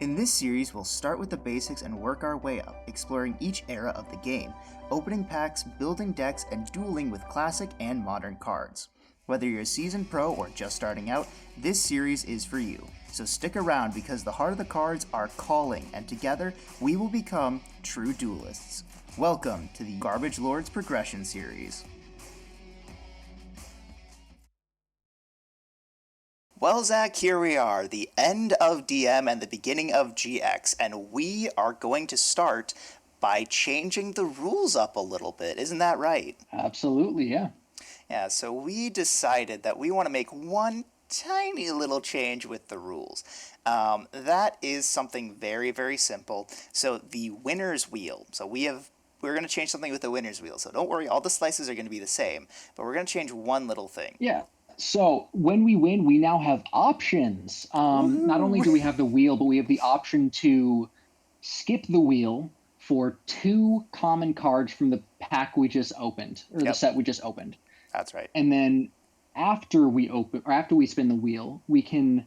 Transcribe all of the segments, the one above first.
In this series, we'll start with the basics and work our way up, exploring each era of the game, opening packs, building decks, and dueling with classic and modern cards. Whether you're a seasoned pro or just starting out, this series is for you. So stick around because the heart of the cards are calling, and together we will become true duelists. Welcome to the Garbage Lords Progression Series. Well, Zach, here we are, the end of DM and the beginning of GX, and we are going to start by changing the rules up a little bit. Isn't that right? Absolutely, yeah. Yeah, so we decided that we want to make one tiny little change with the rules. That is something very, very simple. So the winner's wheel. We're going to change something with the winner's wheel. So don't worry, all the slices are going to be the same, but we're going to change one little thing. Yeah. So when we win, we now have options. Not only Woohoo! do we have the wheel, but we have the option to skip the wheel for 2 common cards from the pack we just opened, or the Yep, set we just opened. that's right. And then after we spin the wheel, we can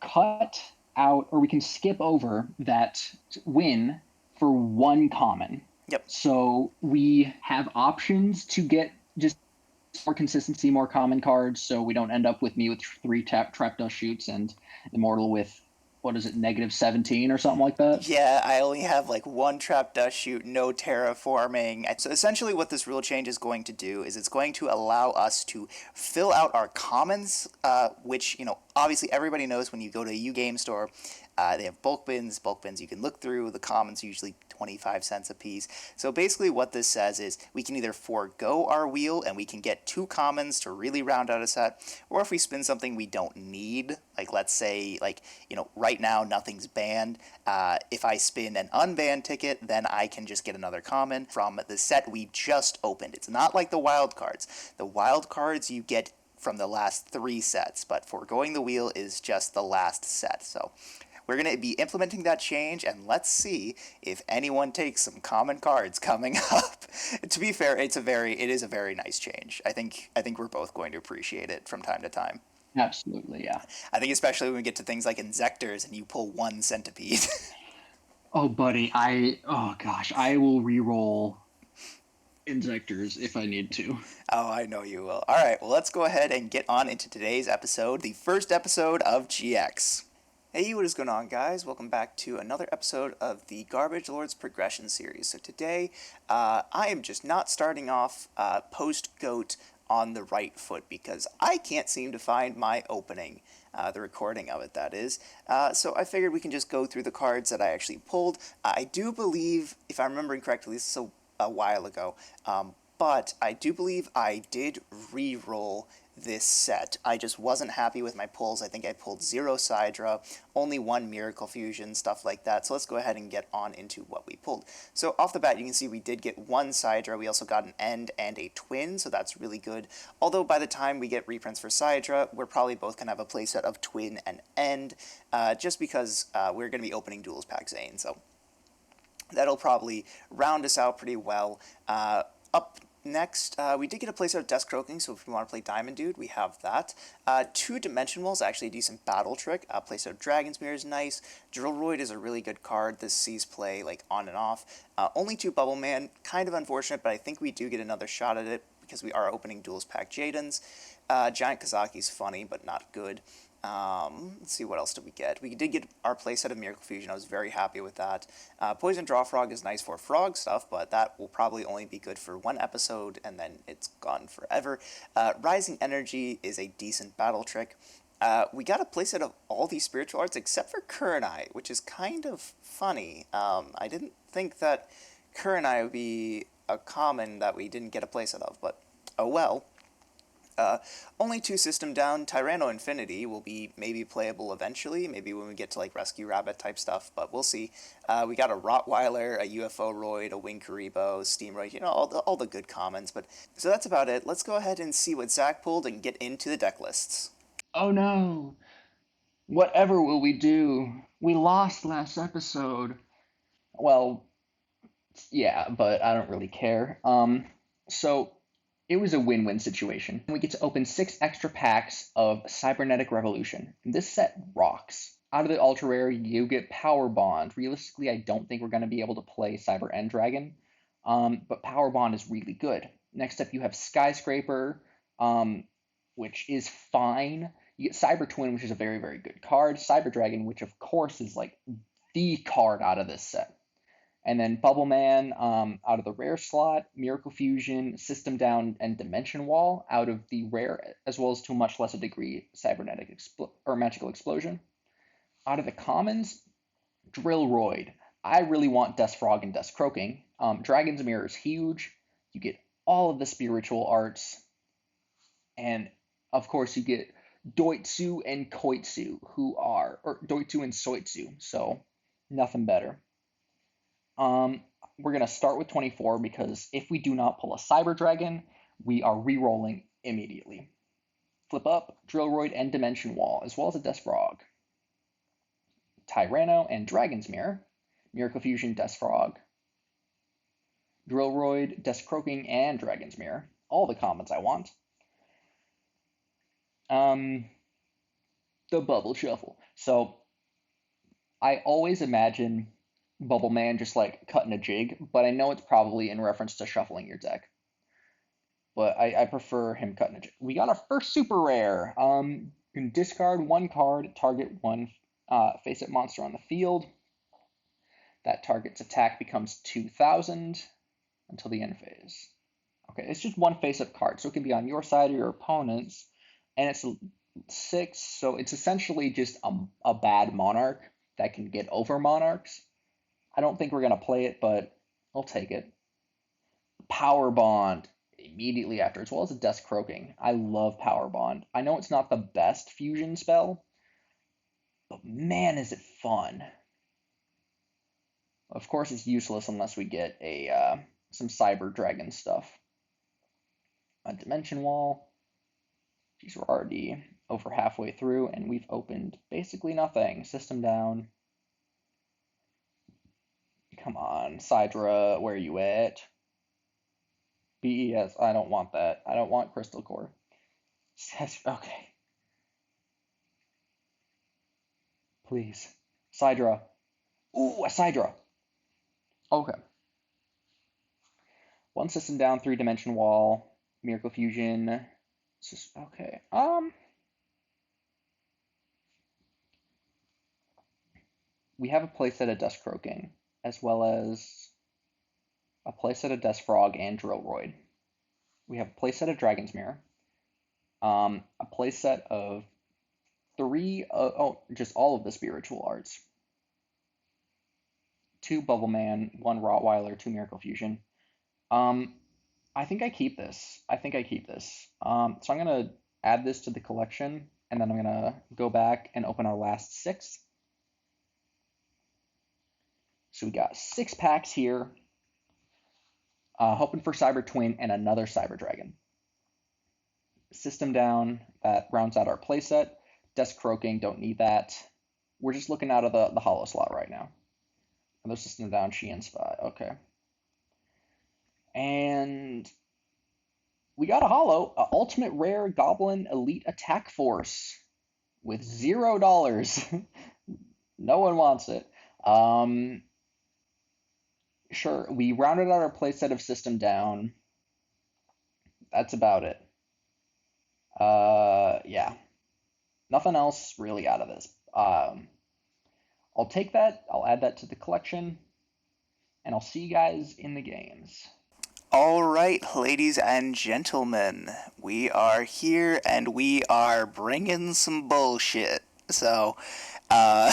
cut out or we can skip over that win for 1 common. Yep. So we have options to get just more consistency, more common cards, so we don't end up with me with 3 trap dust shoots and Immortal with, what is it, -17 or something like that. Yeah, I only have like one trap dust shoot, no terraforming. So essentially what this rule change is going to do is it's going to allow us to fill out our commons, which, obviously everybody knows when you go to a U-Game store, they have bulk bins. Bulk bins you can look through. The commons are usually 25 cents a piece. So basically what this says is we can either forego our wheel and we can get 2 commons to really round out a set, or if we spin something we don't need, like let's say, right now nothing's banned, if I spin an unbanned ticket, then I can just get another common from the set we just opened. It's not like the wild cards. The wild cards you get from the last 3 sets, but foregoing the wheel is just the last set. So we're going to be implementing that change, and let's see if anyone takes some common cards coming up. To be fair, it is a very nice change. I think we're both going to appreciate it from time to time. Absolutely, yeah. I think especially when we get to things like Inzectors and you pull 1 centipede. Oh, buddy, oh gosh, I will re-roll Injectors if I need to. Oh, I know you will. All right, well, let's go ahead and get on into today's episode, the first episode of GX. Hey, what is going on, guys? Welcome back to another episode of the Garbage Lords Progression Series. So today, I am just not starting off post-GOAT on the right foot because I can't seem to find my opening, the recording of it, that is. So I figured we can just go through the cards that I actually pulled. I do believe, if I'm remembering correctly, this is a while ago, but I do believe I did re-roll this set. I just wasn't happy with my pulls. I think I pulled 0 Sidra, only 1 Miracle Fusion, stuff like that. So let's go ahead and get on into what we pulled. So off the bat, you can see we did get 1 Sidra. We also got an End and a Twin, so that's really good. Although by the time we get reprints for Sidra, we're probably both going to have a playset of Twin and End, just because we're going to be opening Duels Pack Zane. So that'll probably round us out pretty well. Up next, we did get a playset of Desk Croaking, so if we want to play Diamond Dude, we have that. 2 Dimension Wall is actually a decent battle trick. Playset of Dragon's Mirror is nice. Drillroid is a really good card. This sees play on and off. Only 2 Bubble Man, kind of unfortunate, but I think we do get another shot at it because we are opening Duels Pack Jadens. Giant Kazaki's funny, but not good. Let's see, what else did we get? We did get our playset of Miracle Fusion. I was very happy with that. Poison Draw Frog is nice for frog stuff, but that will probably only be good for 1 episode, and then it's gone forever. Rising Energy is a decent battle trick. We got a playset of all these spiritual arts except for Kurenai, which is kind of funny. I didn't think that Kurenai would be a common that we didn't get a playset of, but oh well. Only 2 system down. Tyranno Infinity will be maybe playable eventually, maybe when we get to Rescue Rabbit type stuff, but we'll see. We got a Rottweiler, a UFO Roid, a Winkaribo, Steamroid, all the good commons, but so that's about it. Let's go ahead and see what Zach pulled and get into the deck lists. Oh no! Whatever will we do? We lost last episode. Well, yeah, but I don't really care. So it was a win-win situation. We get to open 6 extra packs of Cybernetic Revolution. This set rocks. Out of the ultra rare, you get Power Bond. Realistically, I don't think we're going to be able to play Cyber End Dragon, but Power Bond is really good. Next up, you have Skyscraper, um, which is fine. You get Cyber Twin, which is a very, very good card. Cyber Dragon, which of course is like the card out of this set. And then Bubble Man out of the rare slot, Miracle Fusion, System Down, and Dimension Wall out of the rare, as well as to a much lesser degree Cybernetic or Magical Explosion. Out of the commons, Drillroid. I really want Death Frog and Death Croaking. Dragon's Mirror is huge. You get all of the spiritual arts. And of course, you get Doitsu and Koitsu, or Doitsu and Soitsu, so nothing better. We're going to start with 24 because if we do not pull a Cyber Dragon, we are re-rolling immediately. Flip up, Drillroid and Dimension Wall, as well as a Death Frog. Tyranno and Dragon's Mirror, Miracle Fusion, Death Frog. Drillroid, Death Croaking, and Dragon's Mirror. All the commons I want. The Bubble Shuffle. So, I always imagine Bubble Man just like cutting a jig, but I know it's probably in reference to shuffling your deck. But I prefer him cutting a jig. We got our first super rare. You can discard one card, target one face-up monster on the field. That target's attack becomes 2,000 until the end phase. Okay, it's just one face-up card, so it can be on your side or your opponent's, and it's 6, so it's essentially just a bad Monarch that can get over Monarchs. I don't think we're going to play it, but I'll take it. Power Bond immediately after, as well as a Death Croaking. I love Power Bond. I know it's not the best fusion spell, but man, is it fun. Of course, it's useless unless we get some Cyber Dragon stuff. A Dimension Wall. Geez, we're already over halfway through, and we've opened basically nothing. System Down. Come on, Sidra, where are you at? BES, I don't want that. I don't want Crystal Core. Okay. Please. Sidra. Ooh, a Sidra. Okay. One System Down, 3-dimension wall, Miracle Fusion. Okay. We have a playset of Dust Croaking, as well as a playset of Death Frog and Drillroid. We have a playset of Dragon's Mirror, a playset of just all of the spiritual arts. 2 Bubble Man, 1 Rottweiler, 2 Miracle Fusion. I think I keep this. So I'm going to add this to the collection, and then I'm going to go back and open our last 6. So we got 6 packs here. Hoping for Cyber Twin and another Cyber Dragon. System Down, that rounds out our playset. Death Croaking, don't need that. We're just looking out of the hollow slot right now. Another System Down, Sheehan Spy. Okay. And we got a hollow, Ultimate Rare Goblin Elite Attack Force with $0. No one wants it. Sure, we rounded out our playset of System Down. That's about it. Yeah. Nothing else really out of this. I'll take that, I'll add that to the collection, and I'll see you guys in the games. All right, ladies and gentlemen, we are here and we are bringing some bullshit. So, I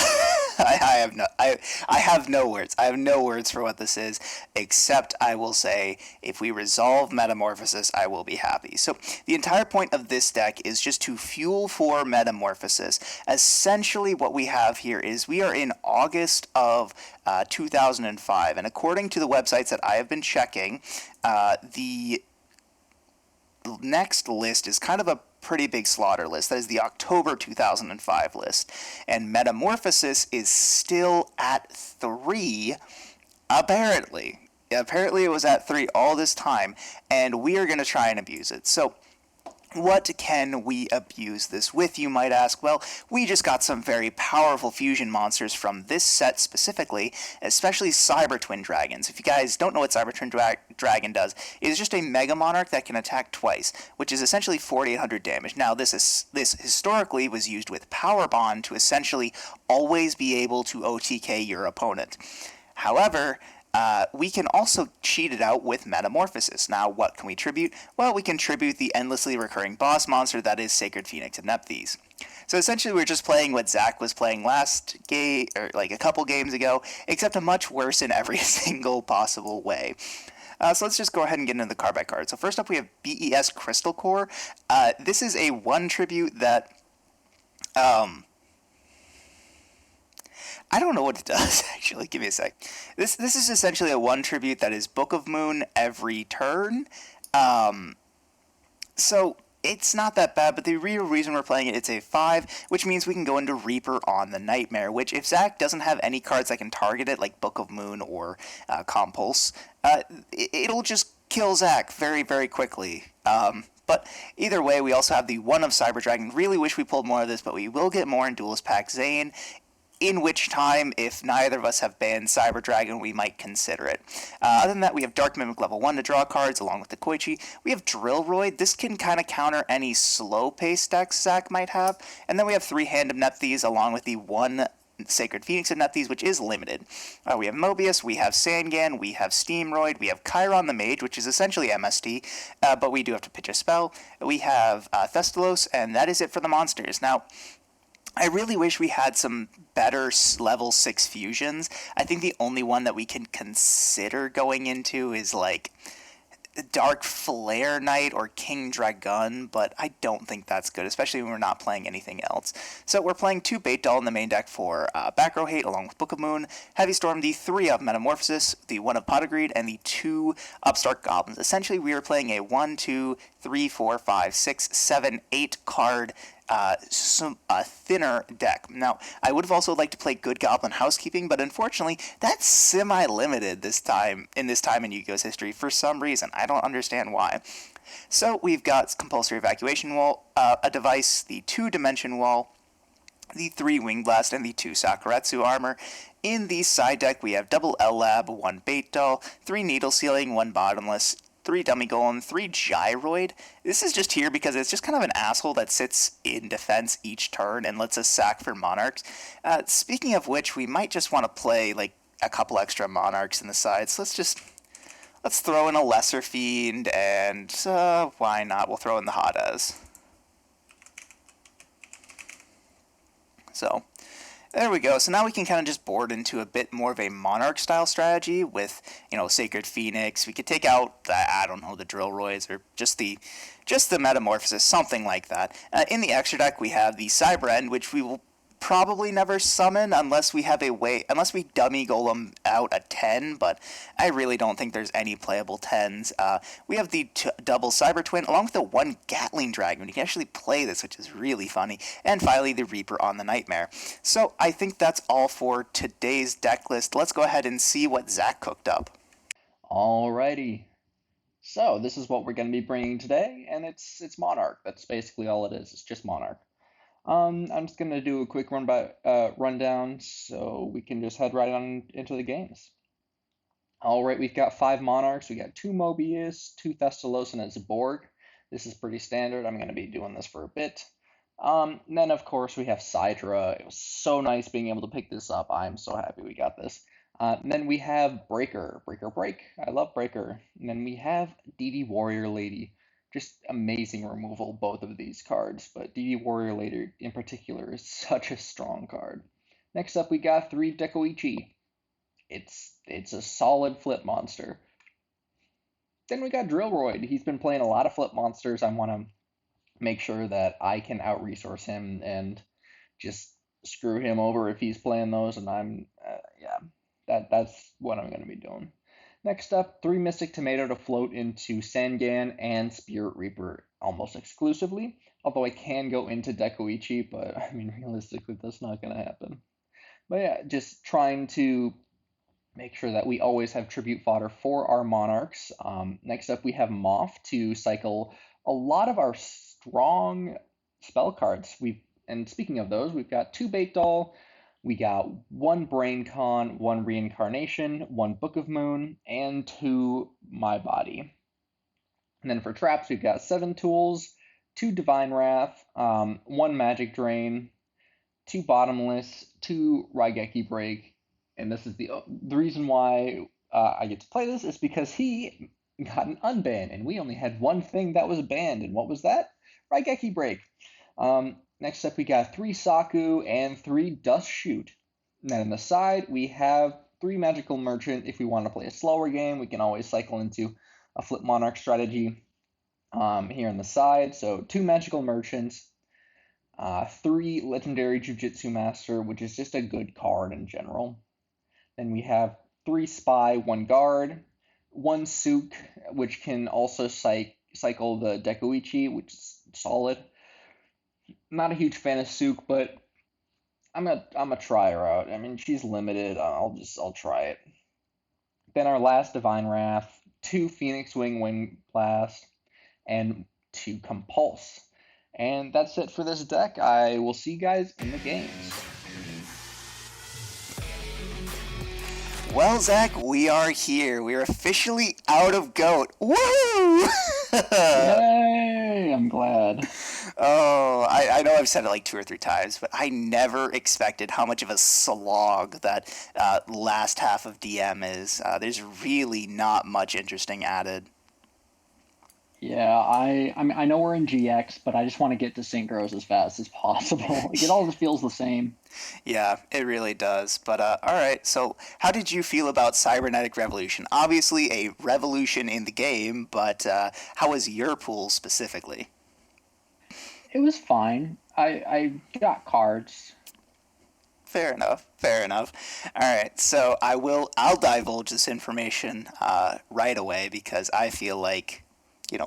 have no words. I have no words for what this is, except I will say, if we resolve Metamorphosis, I will be happy. So, the entire point of this deck is just to fuel for Metamorphosis. Essentially, what we have here is we are in August of 2005, and according to the websites that I have been checking, the next list is kind of a pretty big slaughter list. That is the October 2005 list. And Metamorphosis is still at 3, apparently. Apparently it was at 3 all this time, and we are going to try and abuse it. So, What can we abuse this with, you might ask? Well, we just got some very powerful fusion monsters from this set specifically, especially Cyber Twin Dragons. If you guys don't know what Cyber Twin Dragon does, it is just a Mega Monarch that can attack twice, which is essentially 4,800 damage. Now, this historically was used with Power Bond to essentially always be able to OTK your opponent. However, we can also cheat it out with Metamorphosis. Now, what can we tribute? Well, we can tribute the endlessly recurring boss monster that is Sacred Phoenix of Nephthys. So essentially, we're just playing what Zach was playing last game, or like a couple games ago, except a much worse in every single possible way. So let's just go ahead and get into the card by card. So first up, we have BES Crystal Core. This is a one tribute that I don't know what it does, actually. Give me a sec. This is essentially a one tribute that is Book of Moon every turn. Um, so it's not that bad, but the real reason we're playing it, it's a 5, which means we can go into Reaper on the Nightmare, which if Zach doesn't have any cards that can target it, like Book of Moon or Compulse, it'll just kill Zach very, very quickly. But either way, we also have the 1 of Cyber Dragon. Really wish we pulled more of this, but we will get more in Duelist Pack Zane, in which time, if neither of us have banned Cyber Dragon, we might consider it. Other than that, we have Dark Mimic level 1 to draw cards, along with the Koichi. We have Drillroid. This can kind of counter any slow-paced decks Zach might have. And then we have 3 Hand of Nephthys, along with the 1 Sacred Phoenix of Nephthys, which is limited. We have Mobius, we have Sangan, we have Steamroid, we have Chiron the Mage, which is essentially MST, but we do have to pitch a spell. We have Thestalos, and that is it for the monsters. Now, I really wish we had some better level 6 fusions. I think the only one that we can consider going into is like Dark Flare Knight or King Dragon, but I don't think that's good, especially when we're not playing anything else. So we're playing 2 Bait Doll in the main deck for Back Row Hate, along with Book of Moon, Heavy Storm, the 3 of Metamorphosis, the 1 of Pot of Greed, and the 2 Upstart Goblins. Essentially, we are playing a 1, 2, 3, 4, 5, 6, 7, 8 card a thinner deck. Now, I would have also liked to play Good Goblin Housekeeping, but unfortunately, that's semi-limited this time in Yu-Gi-Oh's history for some reason. I don't understand why. So we've got Compulsory Evacuation Wall, a device, the 2-Dimension Wall, the 3 Wing Blast, and the 2 Sakuretsu Armor. In the side deck, we have double L Lab, 1 Bait Doll, 3 Needle Sealing, 1 Bottomless, 3 Dummy Golem, 3 Gyroid. This is just here because it's just kind of an asshole that sits in defense each turn and lets us sack for Monarchs. Speaking of which, we might just want to play like a couple extra Monarchs in the side. So let's throw in a Lesser Fiend, and why not? We'll throw in the Hades. So there we go. So now we can kind of just board into a bit more of a Monarch style strategy with, Sacred Phoenix. We could take out I don't know, the Drillroids, or just the Metamorphosis, something like that. In the extra deck, we have the Cyber End, which we will probably never summon unless we dummy golem out a 10, but I really don't think there's any playable 10s. We have the double Cyber Twin along with the 1 Gatling Dragon. You can actually play this, which is really funny. And finally, the Reaper on the Nightmare. So I think that's all for today's deck list. Let's go ahead and see what Zach cooked up. Alrighty. So this is what we're going to be bringing today, and it's Monarch. That's basically all it is. It's just Monarch. I'm just gonna do a quick rundown so we can just head right on into the games. All right, we've got 5 Monarchs. We got 2 Mobius, 2 Thestalos, and a Zaborg. This is pretty standard. I'm gonna be doing this for a bit. Then of course we have Sidra. It was so nice being able to pick this up. I'm so happy we got this. And then we have Breaker, Break. I love Breaker. And then we have DD Warrior Lady. Just amazing removal, both of these cards, but DD Warrior Lady in particular is such a strong card. Next up, we got 3 Dekoichi. It's a solid flip monster. Then we got Drillroid. He's been playing a lot of flip monsters. I want to make sure that I can out-resource him and just screw him over if he's playing those, and that's what I'm going to be doing. Next up, 3 Mystic Tomato to float into Sangan and Spirit Reaper almost exclusively, although I can go into Dekoichi, but I mean, realistically, that's not going to happen. But yeah, just trying to make sure that we always have tribute fodder for our Monarchs. Next up, we have Moth to cycle a lot of our strong spell cards. And speaking of those, we've got 2 Bait Doll, we got 1 Brain Con, 1 Reincarnation, 1 Book of Moon, and 2 My Body. And then for traps, we've got 7 tools, 2 Divine Wrath, 1 Magic Drain, 2 Bottomless, 2 Raigeki Break, and this is the reason why I get to play this is because he got an unban, and we only had one thing that was banned, and what was that? Raigeki Break. Next up, we got 3 Saku and 3 Dust Shoot. And then on the side, we have 3 Magical Merchant. If we want to play a slower game, we can always cycle into a Flip Monarch strategy here on the side. So 2 Magical Merchants, 3 Legendary Jujutsu Master, which is just a good card in general. Then we have 3 Spy, 1 Guard, 1 Souk, which can also cycle the Dekuichi, which is solid. Not a huge fan of Souk, but I'm a try her out. I mean, she's limited. I'll try it. Then our last Divine Wrath, 2 Phoenix Wing Blast, and 2 Compulse. And that's it for this deck. I will see you guys in the games. Well, Zach, we are here. We are officially out of GOAT. Woo! Yay! I'm glad. Oh, I know I've said it like 2 or 3 times, but I never expected how much of a slog that last half of DM is. There's really not much interesting added. Yeah, I mean, I know we're in GX, but I just want to get to synchros as fast as possible. Like, it all just feels the same. Yeah, it really does. But all right, so how did you feel about Cybernetic Revolution? Obviously a revolution in the game, but how was your pool specifically? It was fine. I got cards. Fair enough. Fair enough. All right, so I'll divulge this information right away because I feel like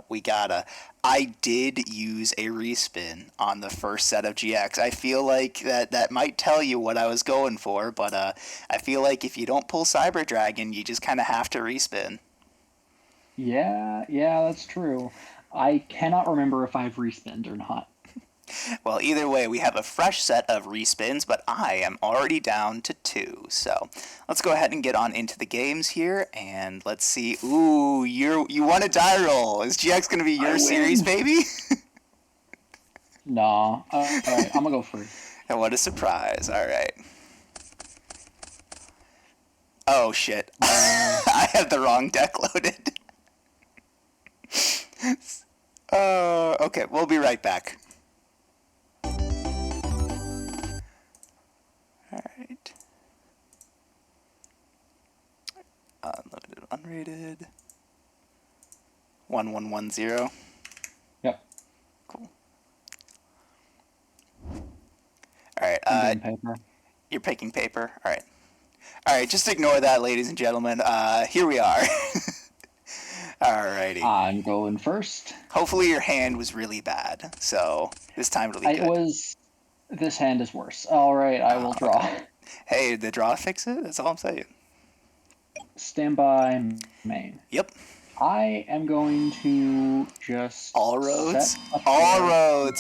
we gotta. I did use a respin on the first set of GX. I feel like that might tell you what I was going for, but I feel like if you don't pull Cyber Dragon, you just kind of have to respin. Yeah, that's true. I cannot remember if I've respinned or not. Well, either way, we have a fresh set of respins, but I am already down to 2. So let's go ahead and get on into the games here, and let's see. Ooh, you won a die roll. Is GX going to be your series, baby? Nah. All right, I'm gonna go first. And what a surprise. All right. Oh, shit. I have the wrong deck loaded. Okay, we'll be right back. Alright. Unlimited, unrated. 1110. Yep. Cool. Alright, I'm doing paper. you're picking paper? Alright. Alright, just ignore that, ladies and gentlemen. Here we are. Alrighty. I'm going first. Hopefully your hand was really bad, so this time it'll be good. It was. This hand is worse. All right, I will draw. Okay. Hey, the draw fix it? That's all I'm saying. Standby main. Yep. I am going to just all roads,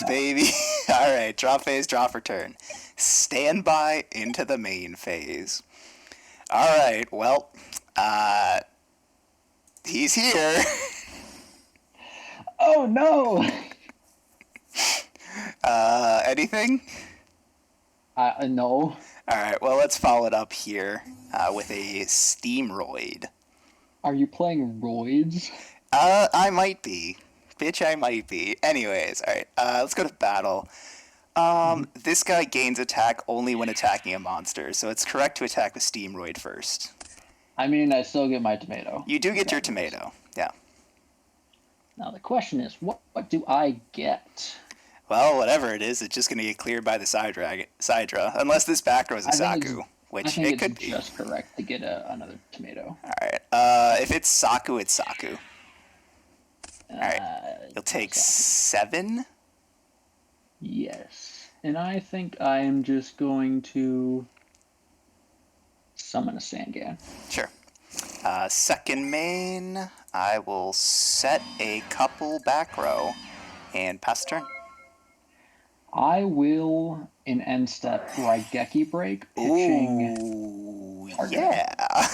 baby. All right, draw phase, draw for turn. Standby into the main phase. All right, well, he's here. Oh no! Anything? No. All right, well, let's follow it up here with a Steamroid. Are you playing roids? I might be. Bitch, I might be. Anyways, alright, let's go to battle. This guy gains attack only when attacking a monster, so it's correct to attack with Steamroid first. I mean, I still get my tomato. You do get your tomato, yeah. Now the question is, what do I get? Well, whatever it is, it's just going to get cleared by the Sidra, unless this back row is a Saku, which it could be. I think it's just correct to get another tomato. Alright, if it's Saku, it's Saku. Alright, you'll take 7? Yes. And I think I am just going to summon a Sangan. Sure. Second main, I will set a couple back row and pass the turn. I will, in end step, Raigeki break, pitching Ooh, target. yeah.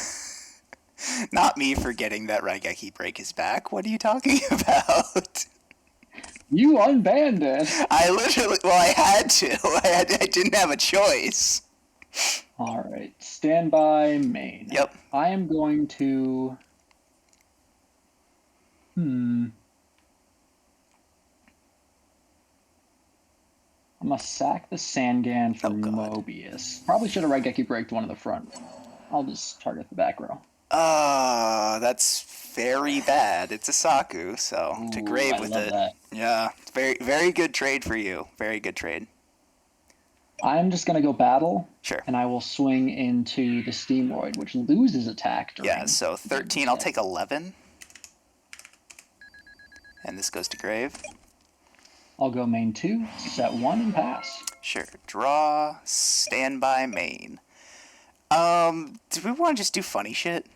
Not me forgetting that Raigeki break is back. What are you talking about? You unbanned it. I literally, well, I had to. I didn't have a choice. All right, standby main. Yep. I am going to. I'm gonna sack the Sangan for Oh, God. Mobius. Probably should have Raigeki braked one of the front. I'll just target the back row. That's very bad. It's a Saku, so to Ooh, grave I with love it. that. Yeah, very, very good trade for you. Very good trade. I'm just gonna go battle, Sure. and I will swing into the Steamroid, which loses attack during. Yeah, so 13, I'll take 11. And this goes to grave. I'll go main 2, set 1, and pass. Sure. Draw, standby main. Do we want to just do funny shit?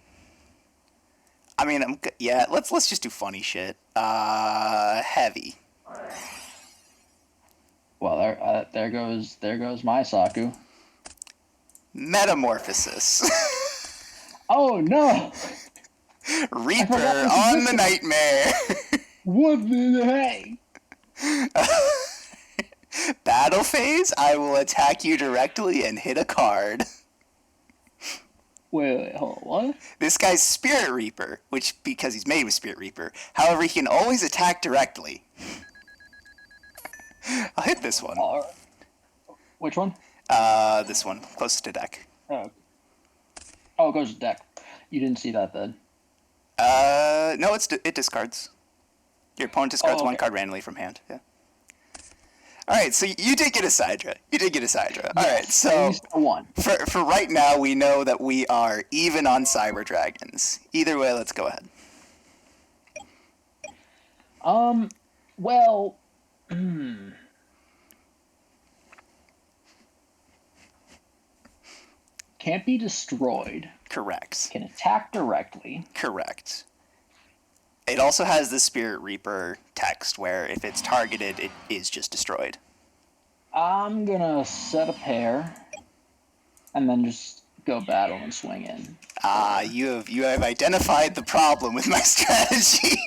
I mean, yeah, let's just do funny shit. Heavy. Well, there goes my Saku. Metamorphosis. Oh no! Reaper on the nightmare. What the heck? Battle phase, I will attack you directly and hit a card. Wait, hold on, what? This guy's Spirit Reaper, which, because he's made with Spirit Reaper. However, he can always attack directly. I'll hit this one. Which one? This one, closest to deck. Oh, it goes to deck. You didn't see that then. No, it discards. Your opponent discards okay. one card randomly from hand. Yeah. All right, so you did get a Sidra. All right, so one. For right now, we know that we are even on Cyber Dragons. Either way, let's go ahead. Well, can't be destroyed. Correct. Can attack directly. Correct. It also has the Spirit Reaper text where if it's targeted, it is just destroyed. I'm gonna set a pair, and then just go battle and swing in. You have identified the problem with my strategy.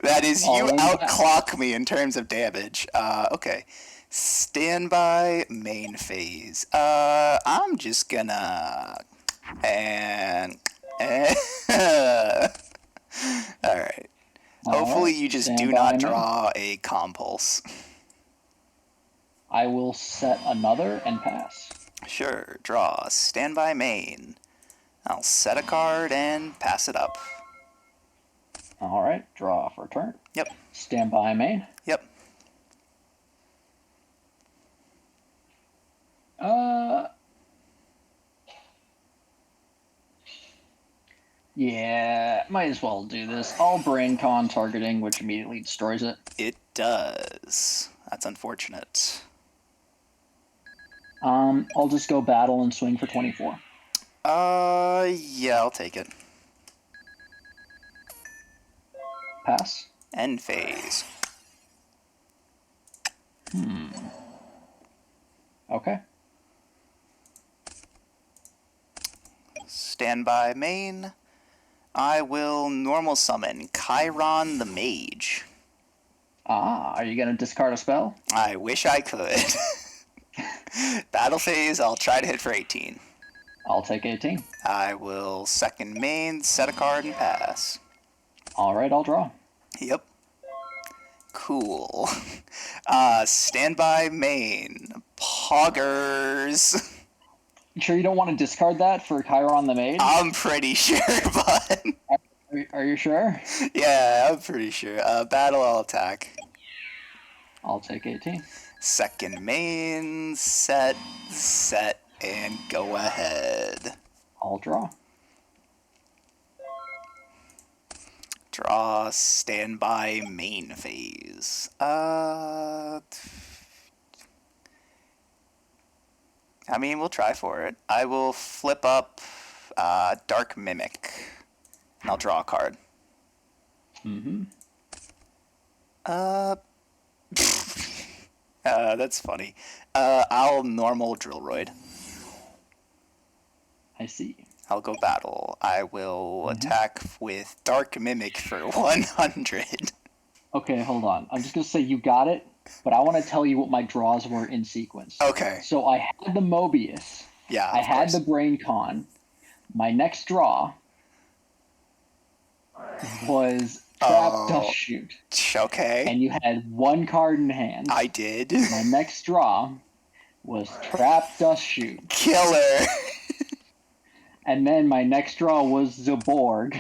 That is, you outclock me in terms of damage. Okay. Standby main phase. I'm just gonna... Alright. Hopefully you just do not draw a compulse. I will set another and pass. Sure. Draw. Standby main. I'll set a card and pass it up. Alright. Draw for turn. Yep. Standby main. Yep. Yeah, might as well do this. I'll brain con targeting, which immediately destroys it. It does. That's unfortunate. I'll just go battle and swing for 24. Yeah, I'll take it. Pass. End phase. Okay. Standby main. I will normal summon Chiron the Mage. Are you gonna discard a spell? I wish I could. Battle phase, I'll try to hit for 18. I'll take 18. I will second main, set a card, and pass. Alright, I'll draw. Yep. Cool. Standby main. Poggers. You sure you don't want to discard that for Chiron the Mage? I'm pretty sure, but... Are you sure? Yeah, I'm pretty sure. Battle, I'll attack. I'll take 18. Second main, set, and go ahead. I'll draw. Draw, standby, main phase. I mean, we'll try for it. I will flip up Dark Mimic, and I'll draw a card. That's funny. I'll normal Drillroid. I see. I'll go battle. I will Mm-hmm. attack with Dark Mimic for 100. Okay, hold on. I'm just gonna say you got it, but I want to tell you what my draws were in sequence. Okay. So I had the Mobius, Yeah, I of had course. the Brain Con. My next draw was Trap Dust Oh, Shoot, okay. and you had one card in hand. I did. My next draw was Trap Dust Shoot, Killer. and then my next draw was Zaborg,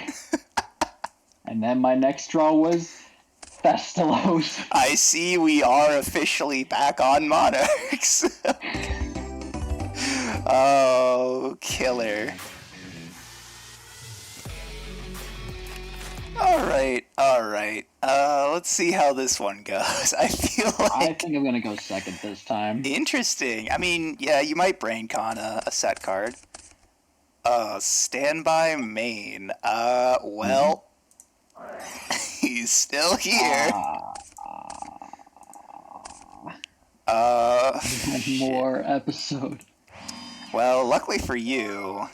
and then my next draw was Festalos. I see we are officially back on Monarchs. Oh, killer. Alright. Let's see how this one goes. I feel I like think I'm gonna go second this time. interesting. I mean, yeah, you might brain con a set card. Standby main. Mm-hmm. Well, he's still here. Ah, one Shit. more episode. Well, luckily for you,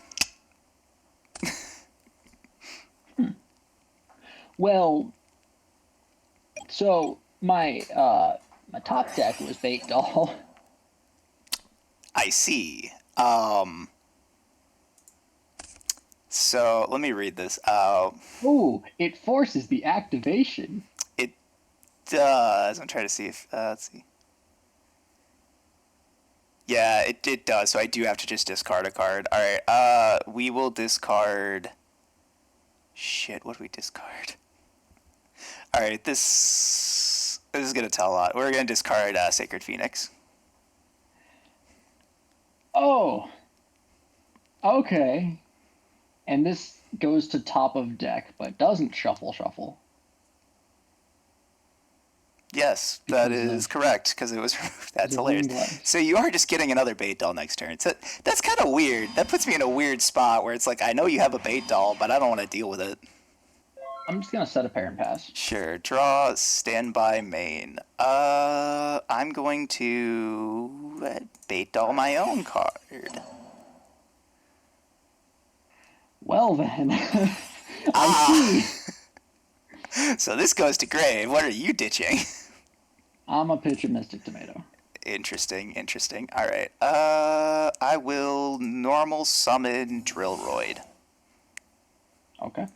Well, so my top deck was Bait Doll. I see. So let me read this. Ooh, it forces the activation. It does. I'm trying to see if. Let's see. Yeah, it does. So I do have to just discard a card. All right. We will discard. Shit. What do we discard? All right. This is gonna tell a lot. We're gonna discard Sacred Phoenix. Oh, okay. And this goes to top of deck, but doesn't shuffle. Yes, that Because is of correct, because it was removed. That's the hilarious. Wingblades. So you are just getting another bait doll next turn. So that's kind of weird. That puts me in a weird spot where it's like, I know you have a bait doll, but I don't want to deal with it. I'm just gonna set a pair and pass. Sure, draw, standby, main. I'm going to bait doll my own card. Well then, I Ah! see. So this goes to grave. What are you ditching? I'm a pitch of Mystic Tomato. Interesting. All right. I will normal summon Drillroid. Okay.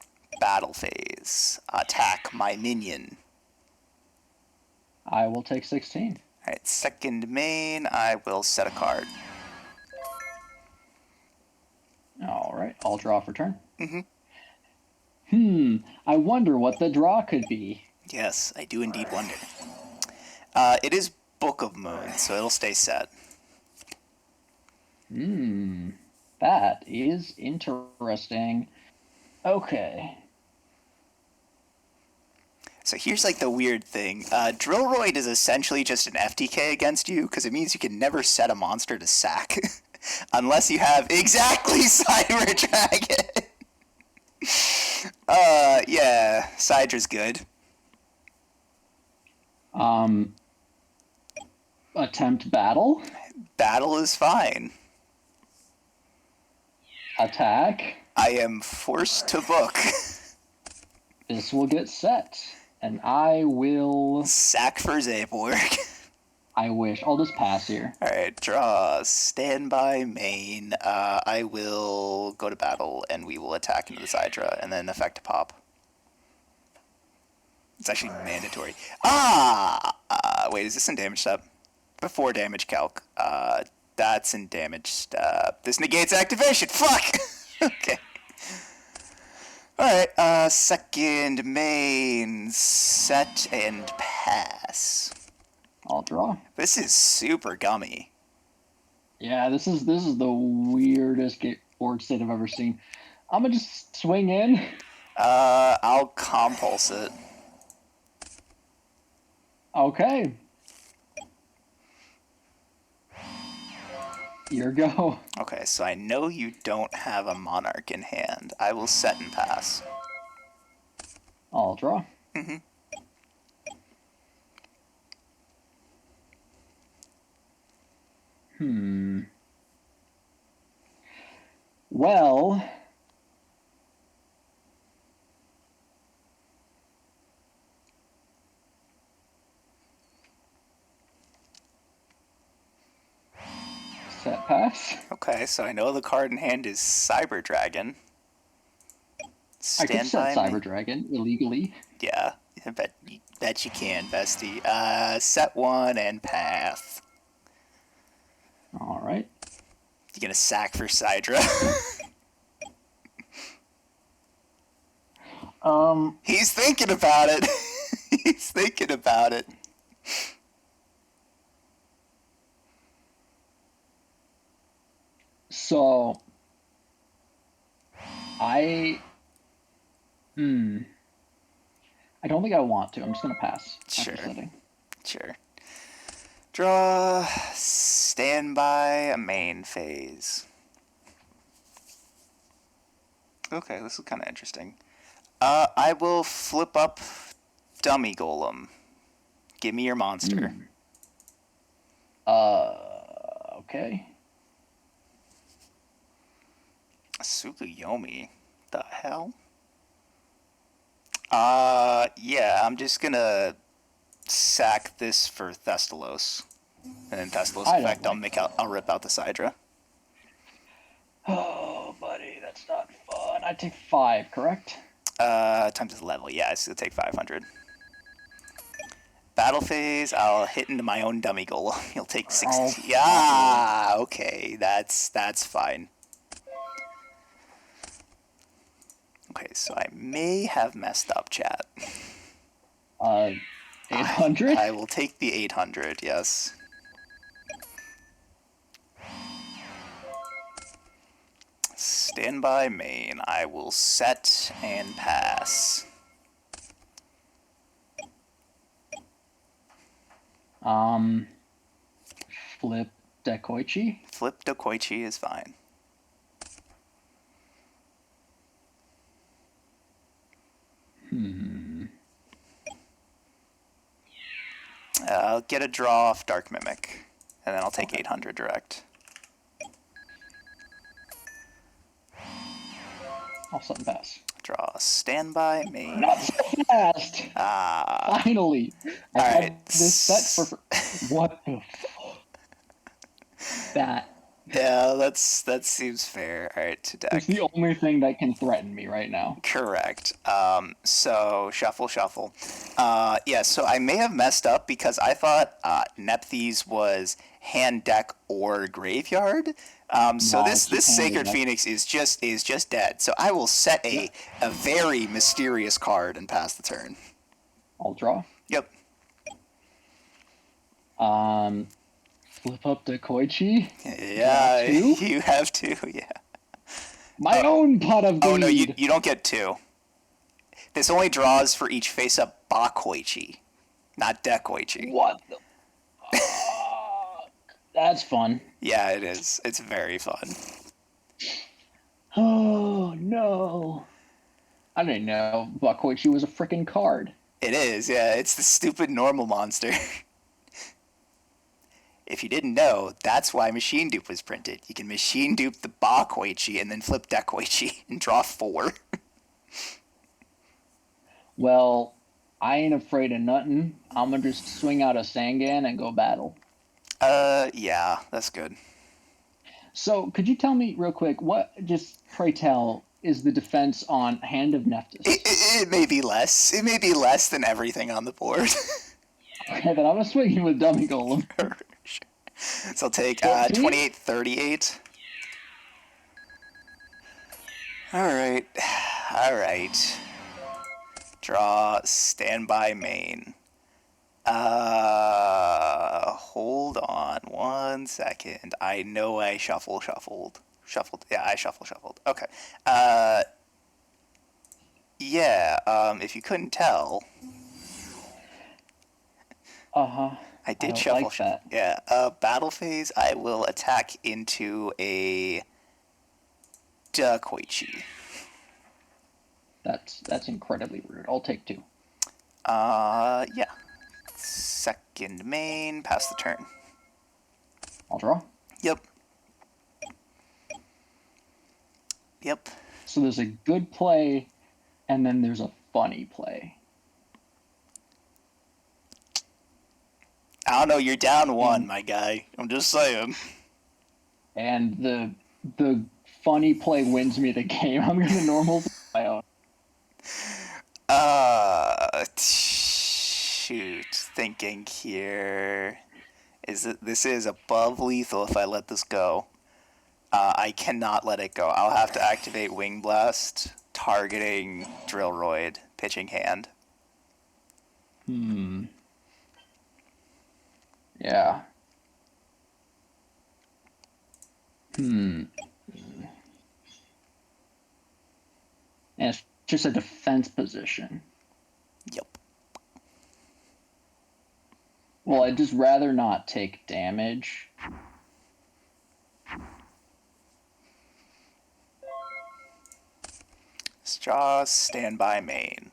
Battle phase. Attack my minion. I will take 16. Alright, second main, I will set a card. Alright, I'll draw for turn. Mm-hmm. I wonder what the draw could be. Yes, I do indeed wonder. It is Book of Moon, so it'll stay set. That is interesting. Okay. So here's like the weird thing. Drillroid is essentially just an FTK against you, because it means you can never set a monster to sack. Unless you have exactly Cyber Dragon. Yeah, Sydra's good. Attempt battle. Battle is fine. Attack. I am forced to book. This will get set. And I will... Sack for Zaborg. I wish. I'll just pass here. Alright, draw, standby, main. I will go to battle, and we will attack into the Hydra, and then effect pop. It's actually mandatory. Wait, is this in damage step? Before damage calc. That's in damage step. This negates activation! Fuck! Okay. Alright, second main, set and pass. I'll draw. This is super gummy. Yeah, this is the weirdest board state I've ever seen. I'm gonna just swing in. I'll compulse it. Okay. Your go. Okay, so I know you don't have a monarch in hand. I will set and pass. I'll draw. Hmm. Well, set pass. Okay, so I know the card in hand is Cyber Dragon. I could Stand set by me. Cyber Dragon illegally. Yeah, bet you can, bestie. Set one and path. All right. You gonna sack for Sidra? He's thinking about it. He's thinking about it. So I hmm. I don't think I want to. I'm just gonna pass after Sure, setting. sure. Draw. Stand by a main phase. Okay, this is kind of interesting. I will flip up Dummy Golem. Give me your monster. Hmm. Okay. Tsukuyomi. The hell? Yeah, I'm just gonna sack this for Thestalos. And then Thestalos I don't effect, like that. I'll rip out the Sidra. Oh, buddy, that's not fun. I take 5, correct? Times his level, yeah, it's gonna take 500. Battle phase, I'll hit into my own dummy golem. He'll take Oh, 60. fuck you. Yeah, okay, that's fine. Okay, so I may have messed up, chat. 800? I will take the 800, yes. Stand by main. I will set and pass. Um, Flip Dekoichi. Flip Dokoichi is fine. I'll get a draw off Dark Mimic, and then I'll take Okay. 800 direct. I'll set and pass. Draw standby main. Not so fast! Ah. Finally! I All had right. this set for... What the That Yeah, that seems fair. All right, to deck. is the only thing that can threaten me right now. Correct. So shuffle, shuffle. Yeah. So I may have messed up because I thought Nephthys was hand, deck, or graveyard. So No, this it's just Sacred handed up. Phoenix is just dead. So I will set Yeah. a very mysterious card and pass the turn. I'll draw. Yep. Flip up to Koichi. Yeah, Draw 2. you have to. Yeah. My own pot of greed. Oh no, you don't get two. This only draws for each face-up Bakoichi, not Dekoichi. What the fuck? That's fun. Yeah, it is. It's very fun. Oh no. I didn't know Bakoichi was a freaking card. It is, yeah. It's the stupid normal monster. If you didn't know, that's why Machine Dupe was printed. You can Machine Dupe the Bakoichi and then flip Dekoichi and draw 4. Well, I ain't afraid of nothing. I'm gonna just swing out a Sangan and go battle. Yeah, that's good. So, could you tell me real quick what, just pray tell, is the defense on Hand of Nephthys? It may be less. It may be less than everything on the board. Okay, then I'm gonna swing with Dummy Golem. So I'll take 28, 38. Alright. Alright. Draw, standby main. Hold on 1 second. I know I shuffled. Yeah, I shuffled. Okay. Yeah, if you couldn't tell, Uh-huh. I did don't shuffle. like that. Yeah, battle phase, I will attack into a Koichi. That's incredibly rude. I'll take 2. Yeah. Second main, pass the turn. I'll draw. Yep. Yep. So there's a good play, and then there's a funny play. I don't know. You're down one, And my guy. I'm just saying. and the funny play wins me the game. I'm gonna normals my own. Shoot. Thinking here. This is above lethal if I let this go. I cannot let it go. I'll have to activate Wing Blast, targeting Drillroid, pitching hand. Yeah. And it's just a defense position. Yep. Well, I'd just rather not take damage. Straw, standby main.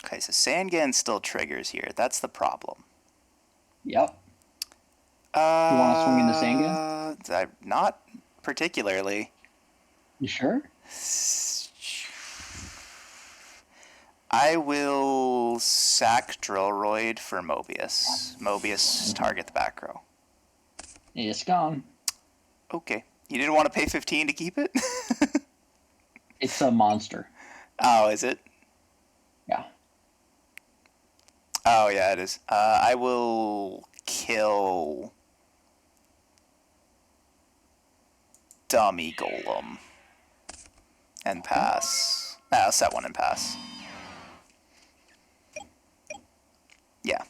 Okay, so Sangan still triggers here. That's the problem. Yep. You want to swing in the Sangan? Not particularly. You sure? I will sack Drillroid for Mobius. Mobius target the back row. It's gone. Okay. You didn't want to pay 15 to keep it? It's a monster. Oh, is it? Yeah. Oh, yeah, it is. I will kill Dummy Golem and pass. I'll set one and pass. Yeah.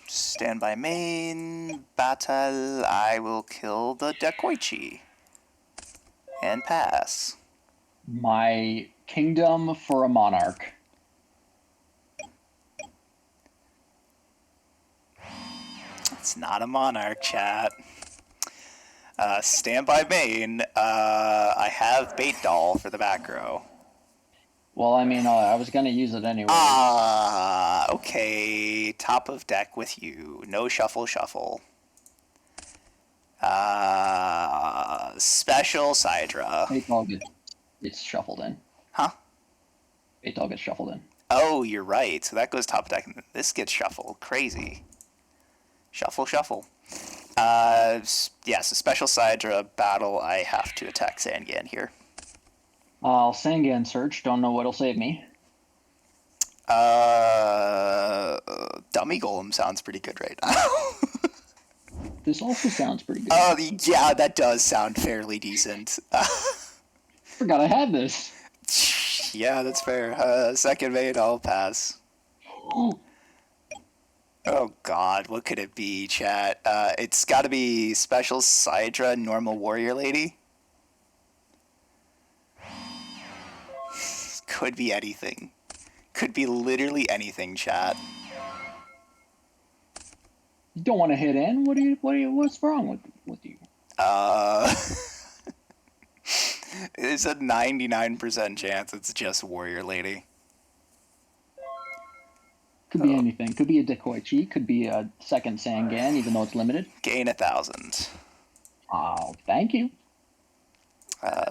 Standby main. Battle. I will kill the Dekoichi. And pass. My kingdom for a monarch. It's not a monarch, chat. Standby main. I have Bait Doll for the back row. Well, I mean, I was gonna use it anyway. Okay. Top of deck with you. No shuffle, shuffle. Special Sidra. Bait Doll gets shuffled in. Huh? Bait Doll gets shuffled in. Oh, you're right. So that goes top of deck, and this gets shuffled. Crazy. Shuffle, shuffle. Yeah, so Special Sidra battle, I have to attack Sangan here. I'll Sangan search. Don't know what'll save me. Dummy Golem sounds pretty good right now. This also sounds pretty good. Oh, yeah, that does sound fairly decent. Forgot I had this. Yeah, that's fair. Second mate, I'll pass. Oh god, what could it be, chat? It's gotta be Special Sidra, Normal Warrior Lady. Could be anything. Could be literally anything, chat. You don't want to hit in? What's wrong with you? There's a 99% chance it's just Warrior Lady. Could be anything. Could be a Dekoichi. Could be a second Sangan, even though it's limited. Gain 1,000. Oh, thank you.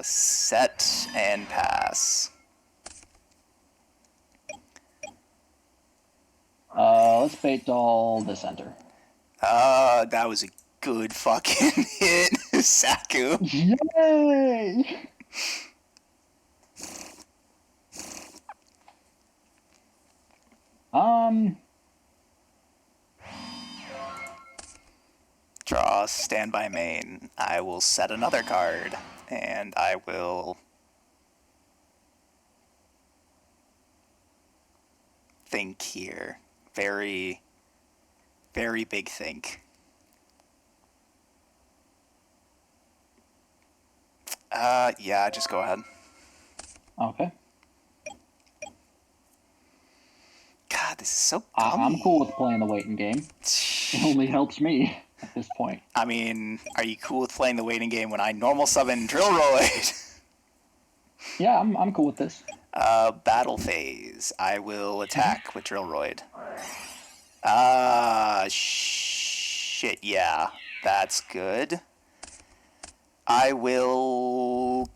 Set and pass. Let's Bait Doll the center. That was a good fucking hit, Saku. Yay! Draw, standby main. I will set another card, and I will think here. Very, very big think. Yeah, just go ahead. Okay. God, this is so I'm gummy. cool with playing the waiting game. It only helps me. at this point. I mean, are you cool with playing the waiting game when I normal summon Drillroid? Yeah, I'm cool with this. Battle phase. I will Mhm. attack with Drillroid. Shit, yeah. That's good. I will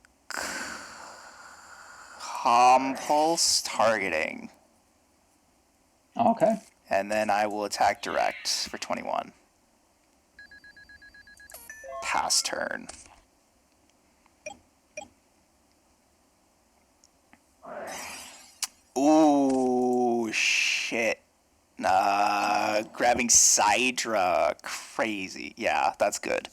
compulse targeting. Okay. And then I will attack direct for 21. Pass turn. Ooh, shit. Grabbing Sidra. Crazy. Yeah, that's good.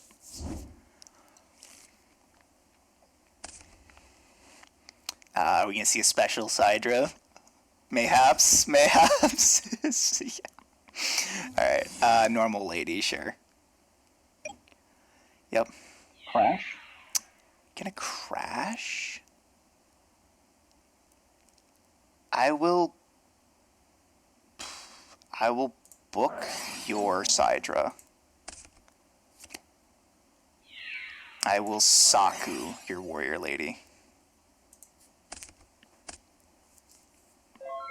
We can see a special Sidra. Mayhaps. Mayhaps. Yeah. Alright. Normal lady, sure. Yep. Crash. Gonna crash? I will. I will book your Sidra. I will Saku your warrior lady.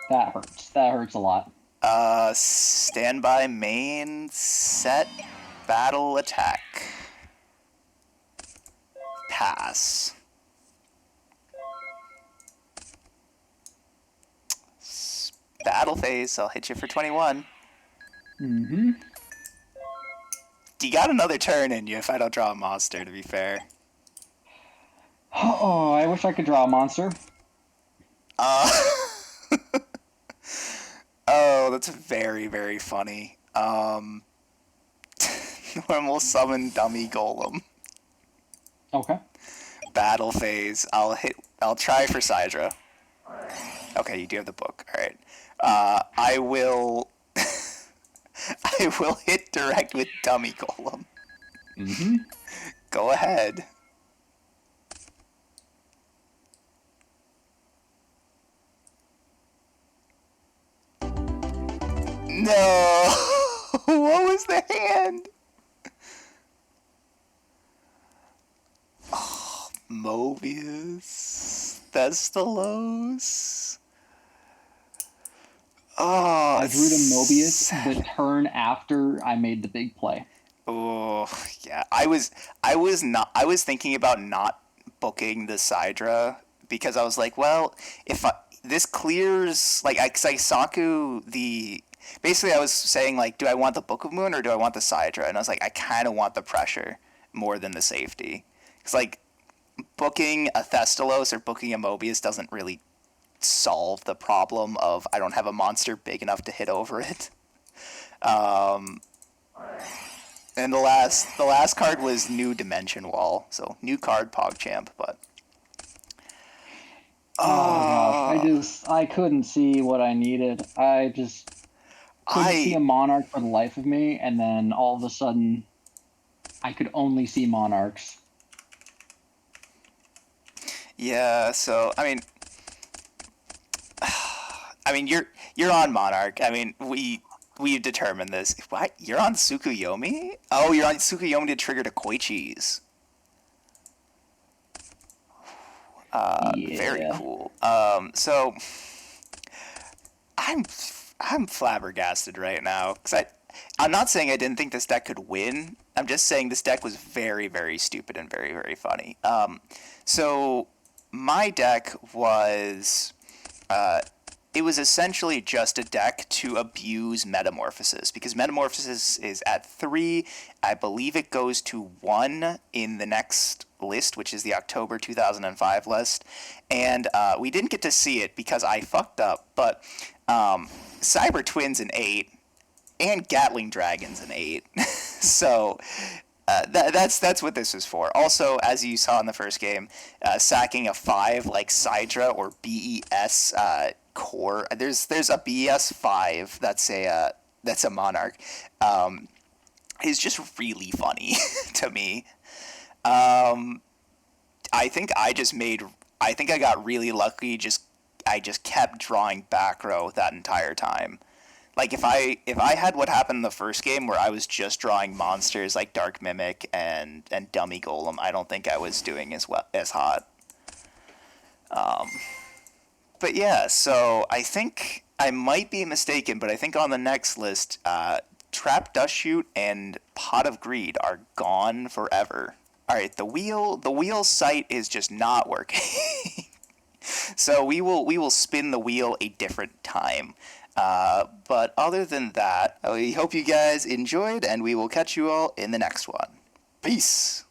That hurts. That hurts a lot. Standby main set battle attack. Pass. Battle phase. I'll hit you for 21. Mm-hmm. You got another turn in you if I don't draw a monster, to be fair. Oh, I wish I could draw a monster. Uh, oh, that's very, very funny. Normal summon dummy golem. Okay. Battle phase. I'll try for Sidra. Okay, you do have the book. All right. I will. I will hit direct with dummy golem. Mm-hmm. Go ahead. No. What was the hand? Mobius. Thestalos. Oh, I drew the Mobius the sad. turn after I made the big play. Oh, yeah. I was thinking about not booking the Sidra because I was like, well, if this clears like I Saku the basically I was saying like, do I want the Book of Moon or do I want the Sidra? And I was like, I kind of want the pressure more than the safety. It's like booking a Thestalos or booking a Mobius doesn't really solve the problem of I don't have a monster big enough to hit over it. Um, and the last card was New Dimension Wall, so new card PogChamp, but Oh gosh, uh I couldn't see what I needed. I just couldn't see I a monarch for the life of me, and then all of a sudden I could only see monarchs. yeah, so I mean you're on Monarch. I mean we've determined this. What? You're on Tsukuyomi? Oh, you're on Tsukuyomi to trigger the Koichis. Very Yeah. cool. So I'm I'm flabbergasted right now because I'm not saying I didn't think this deck could win. I'm just saying this deck was very very stupid and very very funny. So my deck was it was essentially just a deck to abuse Metamorphosis because Metamorphosis is at 3. I believe it goes to 1 in the next list, which is the October 2005 list. And we didn't get to see it because I fucked up, but Cyber Twins in 8 and Gatling Dragons in 8. So that's what this is for. Also, as you saw in the first game, sacking a 5 like Sidra or BES core. There's a BES 5 that's a Monarch. Is just really funny to me. I think I just made. I think I got really lucky. I just kept drawing back row that entire time. Like if I had what happened in the first game where I was just drawing monsters like Dark Mimic and Dummy Golem, I don't think I was doing as hot. But yeah, so I think I might be mistaken, but I think on the next list, Trap Dust Shoot and Pot of Greed are gone forever. All right, the wheel sight is just not working. So we will spin the wheel a different time. But other than that, we hope you guys enjoyed, and we will catch you all in the next one. Peace.